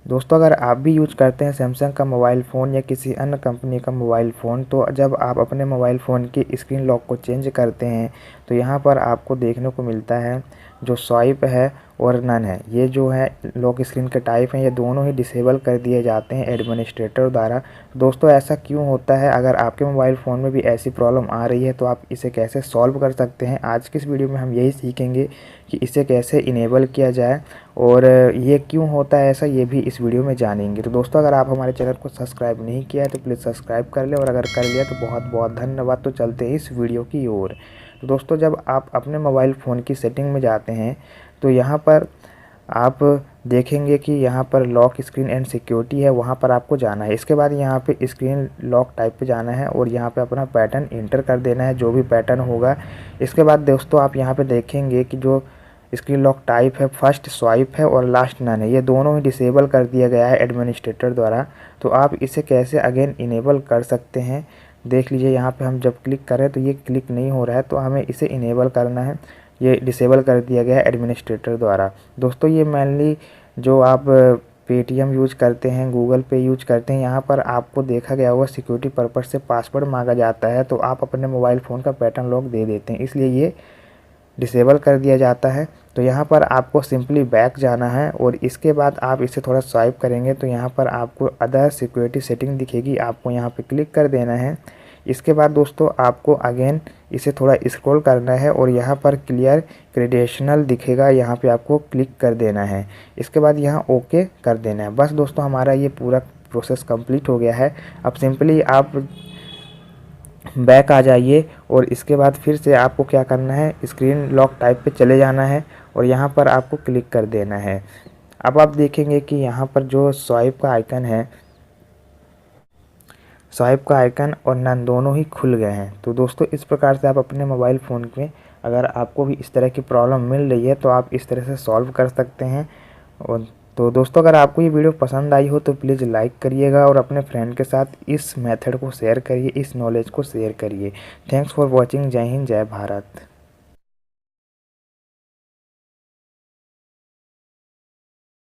दोस्तों अगर आप भी यूज करते हैं सैमसंग का मोबाइल फ़ोन या किसी अन्य कंपनी का मोबाइल फ़ोन, तो जब आप अपने मोबाइल फ़ोन की स्क्रीन लॉक को चेंज करते हैं तो यहाँ पर आपको देखने को मिलता है जो स्वाइप है और नन है, ये जो है लॉक स्क्रीन के टाइप हैं, ये दोनों ही डिसेबल कर दिए जाते हैं एडमिनिस्ट्रेटर द्वारा। दोस्तों ऐसा क्यों होता है? अगर आपके मोबाइल फ़ोन में भी ऐसी प्रॉब्लम आ रही है तो आप इसे कैसे सॉल्व कर सकते हैं, आज की इस वीडियो में हम यही सीखेंगे कि इसे कैसे इनेबल किया जाए और ये क्यों होता है ऐसा, ये भी इस वीडियो में जानेंगे। तो दोस्तों अगर आप हमारे चैनल को सब्सक्राइब नहीं किया है तो प्लीज़ सब्सक्राइब कर लें, और अगर कर लिया तो बहुत बहुत धन्यवाद। तो चलते हैं इस वीडियो की ओर। तो दोस्तों जब आप अपने मोबाइल फ़ोन की सेटिंग में जाते हैं तो यहाँ पर आप देखेंगे कि यहाँ पर लॉक स्क्रीन एंड सिक्योरिटी है, वहाँ पर आपको जाना है। इसके बाद यहाँ पे स्क्रीन लॉक टाइप पे जाना है और यहाँ पे अपना पैटर्न इंटर कर देना है, जो भी पैटर्न होगा। इसके बाद दोस्तों आप यहाँ पे देखेंगे कि जो स्क्रीन लॉक टाइप है, फर्स्ट स्वाइप है और लास्ट नन है, ये दोनों ही डिसेबल कर दिया गया है एडमिनिस्ट्रेटर द्वारा। तो आप इसे कैसे अगेन इनेबल कर सकते हैं, देख लीजिए। यहाँ पे हम जब क्लिक करें तो ये क्लिक नहीं हो रहा है, तो हमें इसे इनेबल करना है। ये डिसेबल कर दिया गया है एडमिनिस्ट्रेटर द्वारा। दोस्तों ये मेनली जो आप पेटीएम यूज करते हैं, गूगल पे यूज करते हैं, यहाँ पर आपको देखा गया होगा सिक्योरिटी पर्पज़ से पासवर्ड मांगा जाता है, तो आप अपने मोबाइल फ़ोन का पैटर्न लॉक दे देते हैं, इसलिए ये डिसेबल कर दिया जाता है। तो यहाँ पर आपको सिंपली बैक जाना है और इसके बाद आप इसे थोड़ा स्वाइप करेंगे तो यहाँ पर आपको अदर सिक्योरिटी सेटिंग दिखेगी, आपको यहाँ पे क्लिक कर देना है। इसके बाद दोस्तों आपको अगेन इसे थोड़ा स्क्रॉल करना है और यहाँ पर क्लियर क्रेडेंशियल दिखेगा, यहाँ पे आपको क्लिक कर देना है। इसके बाद यहाँ ओके कर देना है। बस दोस्तों हमारा ये पूरा प्रोसेस कंप्लीट हो गया है। अब सिंपली आप बैक आ जाइए और इसके बाद फिर से आपको क्या करना है, स्क्रीन लॉक टाइप पे चले जाना है और यहाँ पर आपको क्लिक कर देना है। अब आप देखेंगे कि यहाँ पर जो स्वाइप का आइकन है, स्वाइप का आइकन और नन दोनों ही खुल गए हैं। तो दोस्तों इस प्रकार से आप अपने मोबाइल फ़ोन में अगर आपको भी इस तरह की प्रॉब्लम मिल रही है तो आप इस तरह से सॉल्व कर सकते हैं। और तो दोस्तों अगर आपको ये वीडियो पसंद आई हो तो प्लीज़ लाइक करिएगा और अपने फ्रेंड के साथ इस मेथड को शेयर करिए, इस नॉलेज को शेयर करिए। Thanks for watching. जय हिंद, जय भारत।